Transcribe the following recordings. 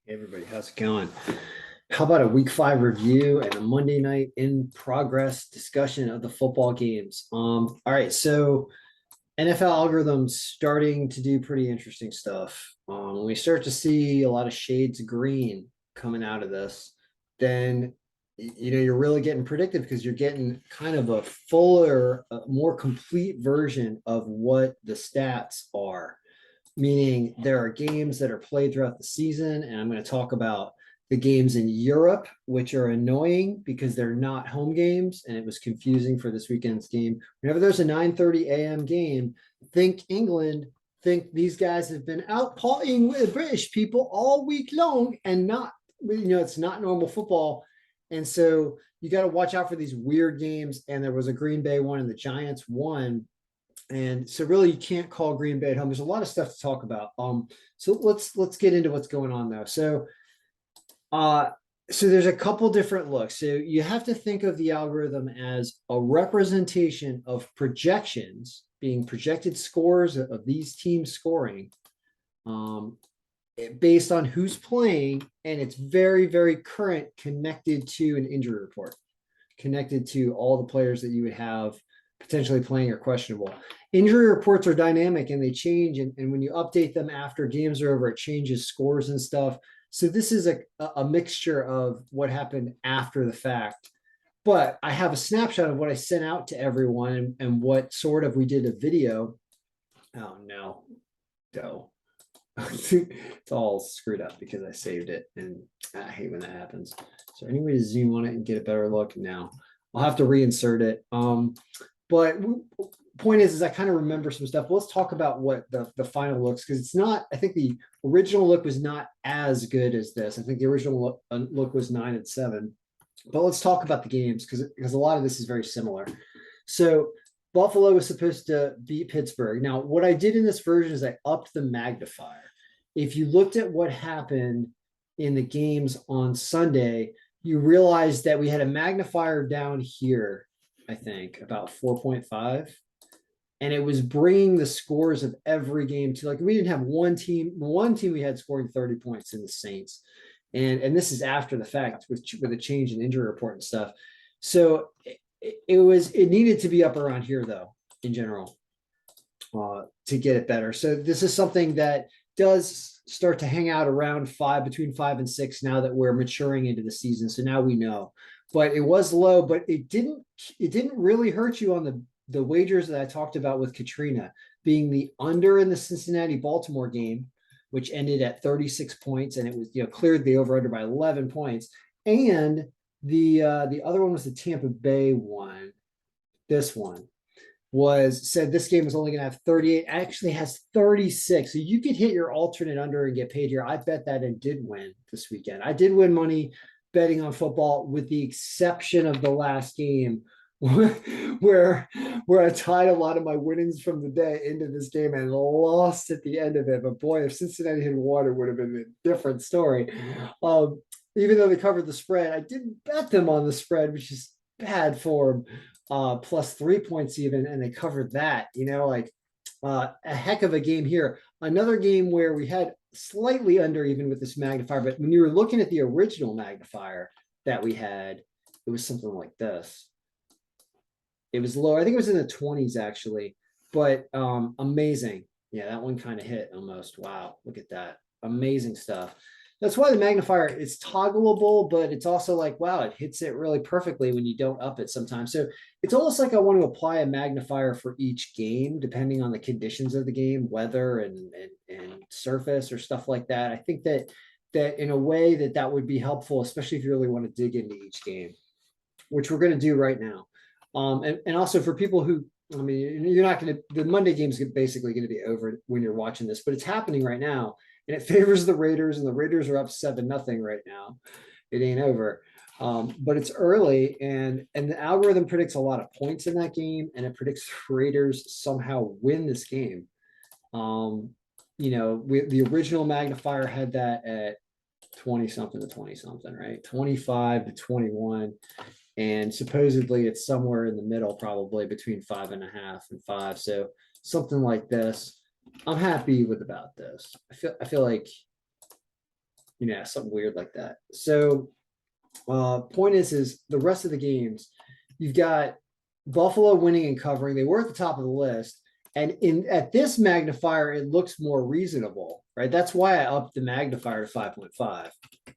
Hey everybody, how's it going? How about a week 5 review and a Monday night in progress discussion of the football games? All right, so NFL algorithms starting to do pretty interesting stuff. We start to see a lot of shades of green coming out of this, then you're really getting predictive because you're getting kind of a fuller, more complete version of what the stats are, meaning there are games that are played throughout the season. And I'm going to talk about the games in Europe, which are annoying because they're not home games. And it was confusing for this weekend's game. Whenever there's a 9:30 a.m. game, think England, think these guys have been out partying with British people all week long and not, it's not normal football. And so you got to watch out for these weird games. And there was a Green Bay one and the Giants won, and so really you can't call Green Bay at home. There's a lot of stuff to talk about. So let's get into what's going on though. Uh so there's a couple different looks. So you have to think of the algorithm as a representation of projections, being projected scores of these teams scoring, um, based on who's playing, and it's very, very current, connected to an injury report, connected to all the players that you would have potentially playing or questionable. Injury reports are dynamic and they change. And when you update them after games are over, it changes scores and stuff. So this is a mixture of what happened after the fact. But I have a snapshot of what I sent out to everyone and what sort of we did a video. Oh no, no. It's all screwed up because I saved it and I hate when that happens. So any way to zoom on it and get a better look now? I'll have to reinsert it. But point is I kind of remember some stuff. Let's talk about what the final looks, because it's not. I think the original look was not as good as this. I think the original look was 9-7. But let's talk about the games because a lot of this is very similar. So Buffalo was supposed to beat Pittsburgh. Now, what I did in this version is I upped the magnifier. If you looked at what happened in the games on Sunday, you realize that we had a magnifier down here, I think, about 4.5. And it was bringing the scores of every game to, like, we didn't have one team we had scoring 30 points in the Saints. And this is after the fact with a change in injury report and stuff. So it needed to be up around here though, in general, to get it better. So this is something that does start to hang out around between 5 and 6 now that we're maturing into the season. So now we know, but it was low, but it didn't really hurt you on the wagers that I talked about with Katrina, being the under in the Cincinnati Baltimore game, which ended at 36 points, and it was, cleared the over under by 11 points. And the other one was the Tampa Bay one. This one said this game was only going to have 38. Actually has 36. So you could hit your alternate under and get paid here. I bet that and did win this weekend. I did win money betting on football, with the exception of the last game where I tied a lot of my winnings from the day into this game and lost at the end of it. But boy, if Cincinnati had won, it would have been a different story. Even though they covered the spread, I didn't bet them on the spread, which is bad form. Plus 3 points even, and they covered that. A heck of a game here. Another game where we had slightly under even with this magnifier, but when you were looking at the original magnifier that we had, it was something like this. It was low. I think it was in the 20s actually, but amazing. Yeah, that one kind of hit almost. Wow, look at that. Amazing stuff. That's why the magnifier is toggleable, but it's also like, wow, it hits it really perfectly when you don't up it sometimes. So it's almost like I want to apply a magnifier for each game, depending on the conditions of the game, weather and surface or stuff like that. I think that in a way that would be helpful, especially if you really want to dig into each game, which we're going to do right now. And also for people who, I mean, you're not going to, the Monday game's basically going to be over when you're watching this, but it's happening right now and it favors the Raiders, and the Raiders are up 7-0 right now. It ain't over. But it's early, and the algorithm predicts a lot of points in that game, and it predicts the Raiders somehow win this game. The original magnifier had that at 20 something to 20 something, right? 25 to 21. And supposedly it's somewhere in the middle, probably between 5.5 and 5. So something like this. I'm happy with about this. I feel like something weird like that. So point is the rest of the games, you've got Buffalo winning and covering. They were at the top of the list. And at this magnifier, it looks more reasonable, right? That's why I upped the magnifier to 5.5.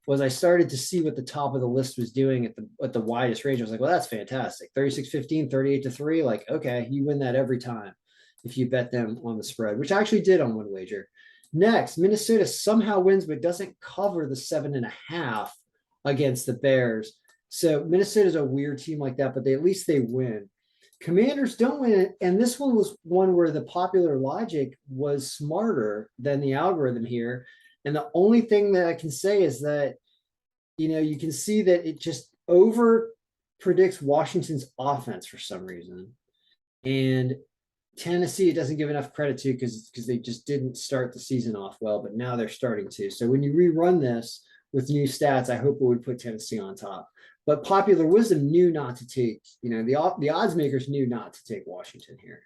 Was I started to see what the top of the list was doing at the widest range. I was like, well, that's fantastic. 36-15, 38-3. Like, okay, you win that every time if you bet them on the spread, which I actually did on one wager. Next, Minnesota somehow wins, but doesn't cover the 7.5 against the Bears. So Minnesota's a weird team like that, but at least they win. Commanders don't win it, and this one was one where the popular logic was smarter than the algorithm here. And the only thing that I can say is that, you can see that it just over predicts Washington's offense for some reason. And Tennessee, it doesn't give enough credit to because they just didn't start the season off well, but now they're starting to. So when you rerun this with new stats, I hope it would put Tennessee on top. But popular wisdom knew not to take, the odds makers knew not to take Washington here.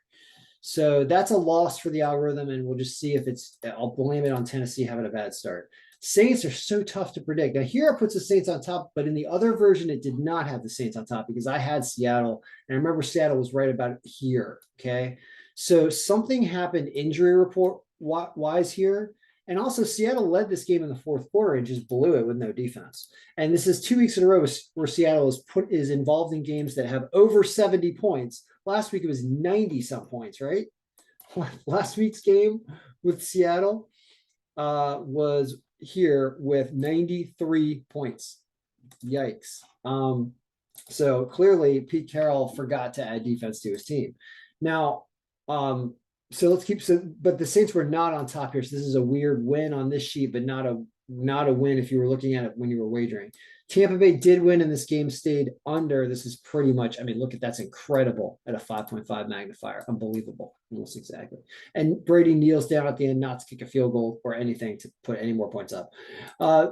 So that's a loss for the algorithm, and we'll just see if I'll blame it on Tennessee having a bad start. Saints are so tough to predict. Now here it puts the Saints on top, but in the other version, it did not have the Saints on top because I had Seattle, and I remember Seattle was right about here, okay? So something happened injury report wise here. And also Seattle led this game in the fourth quarter and just blew it with no defense. And this is 2 weeks in a row where Seattle is involved in games that have over 70 points. Last week it was 90 some points, right? Last week's game with Seattle was here with 93 points. Yikes. So clearly Pete Carroll forgot to add defense to his team. Now, so let's but the Saints were not on top here. So this is a weird win on this sheet, but not a win if you were looking at it when you were wagering. Tampa Bay did win, and this game stayed under. This is pretty much, look that's incredible at a 5.5 magnifier. Unbelievable. Almost exactly. And Brady kneels down at the end not to kick a field goal or anything to put any more points up.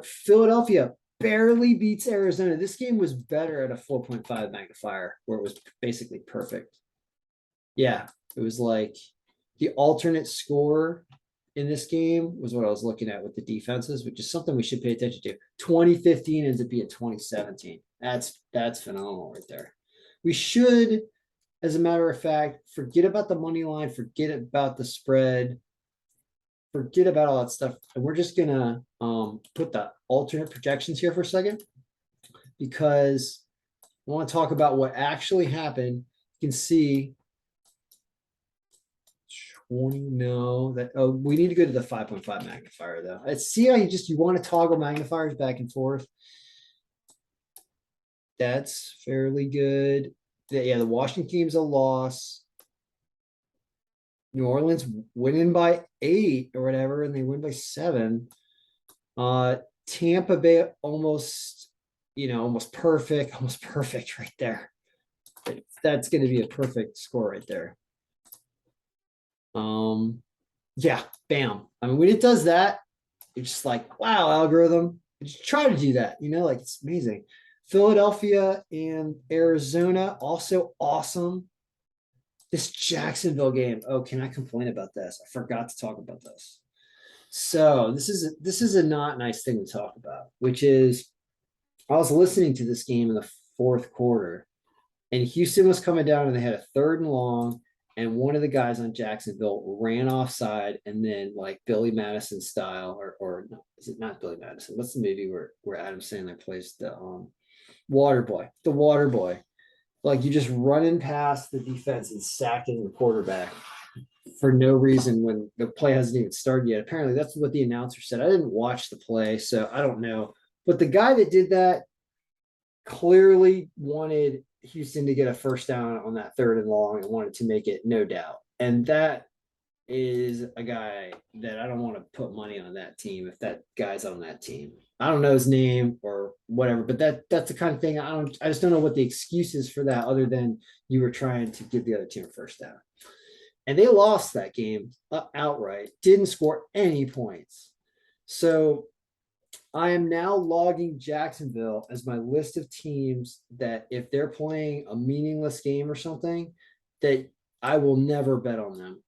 Philadelphia barely beats Arizona. This game was better at a 4.5 magnifier where it was basically perfect. Yeah, it was like the alternate score in this game was what I was looking at with the defenses, which is something we should pay attention to. 2015 ends up being 2017. That's phenomenal right there. We should, as a matter of fact, forget about the money line, forget about the spread, forget about all that stuff. And we're just gonna put the alternate projections here for a second because I want to talk about what actually happened. You can see we need to go to the 5.5 magnifier though. I see how you want to toggle magnifiers back and forth. That's fairly good. The Washington game's a loss. New Orleans winning by 8 or whatever, and they win by 7. Tampa Bay almost perfect right there. That's going to be a perfect score right there. Yeah, bam. When it does that, it's just like, wow, algorithm. Just try to do that, it's amazing. Philadelphia and Arizona, also awesome. This Jacksonville game. Oh, can I complain about this? I forgot to talk about this. So this is a not nice thing to talk about, which is I was listening to this game in the fourth quarter, and Houston was coming down, and they had a 3rd and long. And one of the guys on Jacksonville ran offside, and then like Billy Madison style, or no, is it not Billy Madison? What's the movie where Adam Sandler plays the water boy? The water boy. Like you just running past the defense and sacking the quarterback for no reason when the play hasn't even started yet. Apparently that's what the announcer said. I didn't watch the play, so I don't know. But the guy that did that clearly wanted Houston to get a first down on that 3rd and long and wanted to make it, no doubt. And that is a guy that I don't want to put money on that team if that guy's on that team. I don't know his name or whatever, but that's the kind of thing I just don't know what the excuse is for that other than you were trying to give the other team a first down. And they lost that game outright, didn't score any points. So I am now logging Jacksonville as my list of teams that if they're playing a meaningless game or something, that I will never bet on them.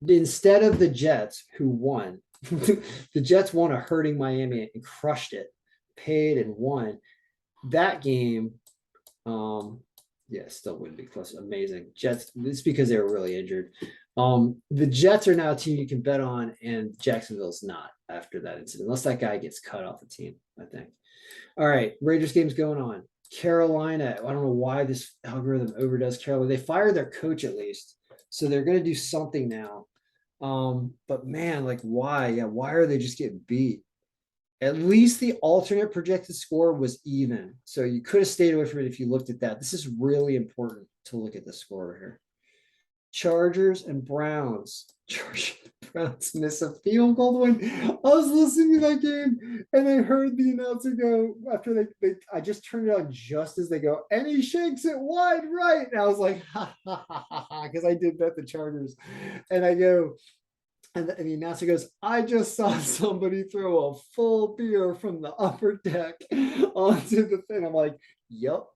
Instead of the Jets, who won, The Jets won a hurting Miami and crushed it, paid and won that game. Yeah, still wouldn't be close. Amazing Jets. It's because they were really injured. The Jets are now a team you can bet on, and Jacksonville's not after that incident, unless that guy gets cut off the team, I think. All right, Raiders game's going on. Carolina. I don't know why this algorithm overdoes Carolina. They fired their coach at least, so they're going to do something now. But man, like why? Yeah, why are they just getting beat? At least the alternate projected score was even. So you could have stayed away from it if you looked at that. This is really important to look at the score here. Chargers and Browns. Chargers and Browns miss a field goal to win. I was listening to that game and I heard the announcer go after I just turned it on just as they go, and he shakes it wide right. And I was like, ha ha ha ha ha, because I did bet the Chargers. And I go, and the announcer goes, I just saw somebody throw a full beer from the upper deck onto the thing. I'm like, yep.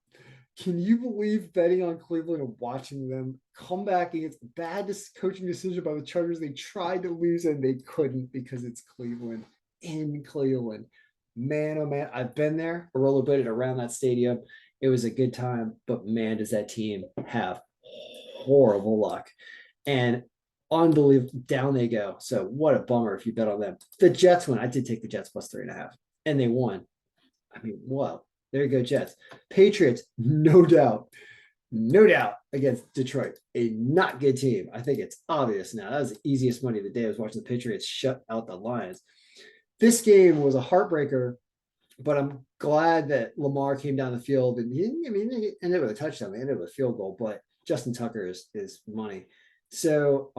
Can you believe betting on Cleveland and watching them come back against bad coaching decision by the Chargers? They tried to lose and they couldn't because it's Cleveland in Cleveland. Man, oh man, I've been there, rollerbladed around that stadium. It was a good time, but man, does that team have horrible luck. And unbelievable, down they go. So what a bummer if you bet on them. The Jets won. I did take the Jets plus 3.5, and they won. I mean, whoa. There you go, Jets. Patriots, no doubt against Detroit, a not good team. I think it's obvious now. That was the easiest money of the day. I was watching the Patriots shut out the Lions. This game was a heartbreaker, but I'm glad that Lamar came down the field and he ended with a touchdown. They ended with a field goal, but Justin Tucker is money. So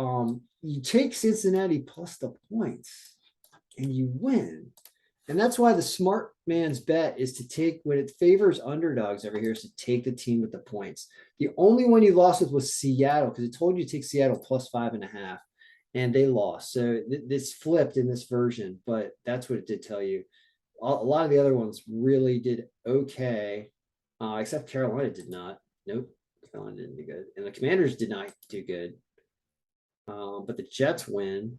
you take Cincinnati plus the points and you win. And that's why the smart man's bet is to take, when it favors underdogs over here, is to take the team with the points. The only one you lost with was Seattle, because it told you to take Seattle plus 5.5, and they lost. So this flipped in this version, but that's what it did tell you. A lot of the other ones really did okay, except Carolina did not. Nope, Carolina didn't do good. And the Commanders did not do good. But the Jets win,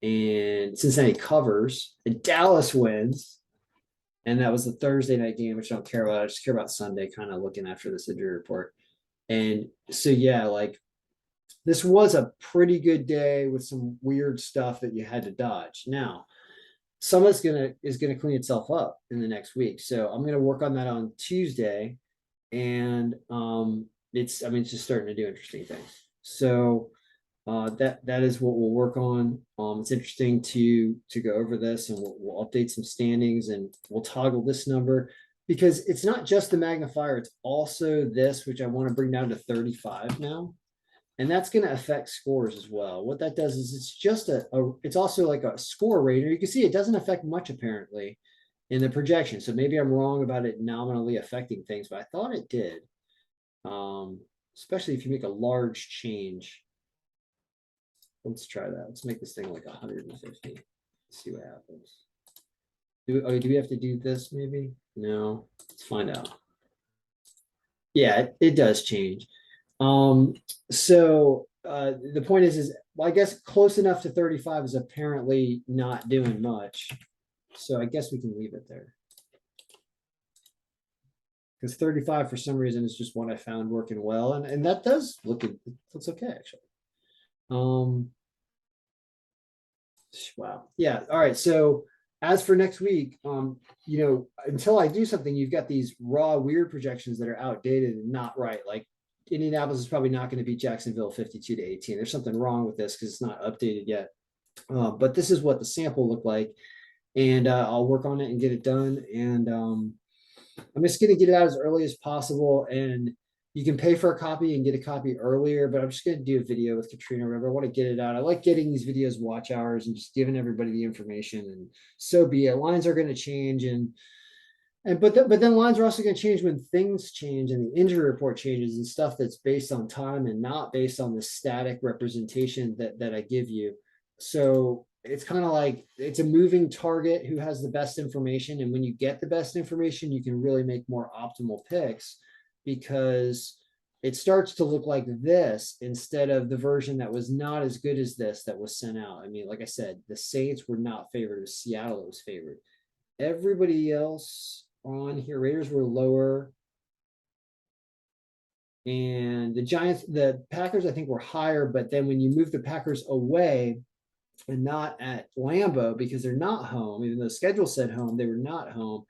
and Cincinnati covers, and Dallas wins. And that was the Thursday night game, which I don't care about. I just care about Sunday, kind of looking after this injury report. And so, yeah, like this was a pretty good day with some weird stuff that you had to dodge. Now, some of it's gonna clean itself up in the next week. So I'm gonna work on that on Tuesday. And it's just starting to do interesting things. So that is what we'll work on. It's interesting to go over this, and we'll update some standings, and we'll toggle this number because it's not just the magnifier, it's also this, which I want to bring down to 35 now. And that's going to affect scores as well. What that does is it's just it's also like a score rater. You can see it doesn't affect much apparently in the projection. So maybe I'm wrong about it nominally affecting things, but I thought it did. Especially if you make a large change. Let's try that. Let's make this thing like 150. Let's see what happens. Do we have to do this maybe? No. Let's find out. Yeah, it does change. So the point is well, I guess close enough to 35 is apparently not doing much. So I guess we can leave it there. Because 35 for some reason is just one I found working well. And that does looks okay actually. Wow. Yeah. All right. So as for next week, until I do something, you've got these raw weird projections that are outdated and not right. Like Indianapolis is probably not going to beat Jacksonville 52-18. There's something wrong with this because it's not updated yet. But this is what the sample looked like. And I'll work on it and get it done. And I'm just going to get it out as early as possible. And you can pay for a copy and get a copy earlier, but I'm just going to do a video with Katrina or whatever. I want to get it out. I like getting these videos watch hours and just giving everybody the information, and so be it. Lines are going to change but then lines are also going to change when things change and the injury report changes and stuff that's based on time and not based on the static representation that I give you. So it's kind of like it's a moving target who has the best information. And when you get the best information, you can really make more optimal picks because it starts to look like this instead of the version that was not as good as this that was sent out. I mean, like I said, the Saints were not favored. It was Seattle that was favored. Everybody else on here, Raiders were lower. And the Giants, the Packers, I think were higher, but then when you move the Packers away and not at Lambeau because they're not home, even though the schedule said home, they were not home.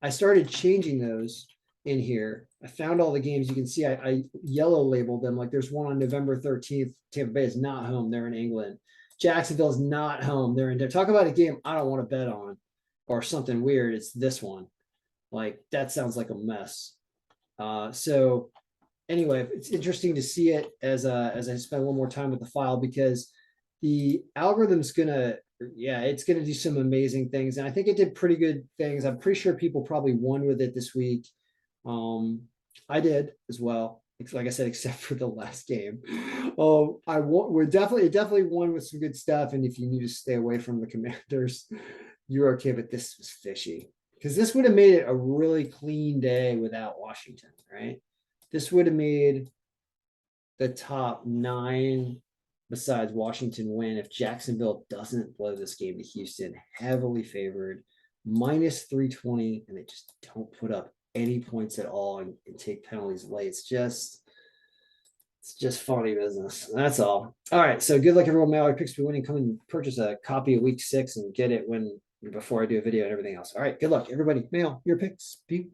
I started changing those in here. I found all the games. You can see I yellow labeled them. Like there's one on November 13th. Tampa Bay is not home. They're in England. Jacksonville is not home. They're in there. Talk about a game I don't want to bet on or something weird. It's this one. Like that sounds like a mess. So anyway, it's interesting to see it as I spend a little more time with the file because the algorithm's gonna, yeah, it's gonna do some amazing things, and I think it did pretty good things. I'm pretty sure people probably won with it this week. I did as well. Like I said, except for the last game. Oh, we're definitely, it definitely won with some good stuff. And if you need to stay away from the Commanders, you're okay. But this was fishy because this would have made it a really clean day without Washington, right? This would have made the top 9 besides Washington win if Jacksonville doesn't blow this game to Houston, heavily favored, minus 320, and they just don't put up any points at all and take penalties late. It's just funny business. That's all. All right. So good luck, everyone. Mallory picks be winning. Come and purchase a copy of week 6 and get it before I do a video and everything else. All right. Good luck, everybody. Mail your picks. Be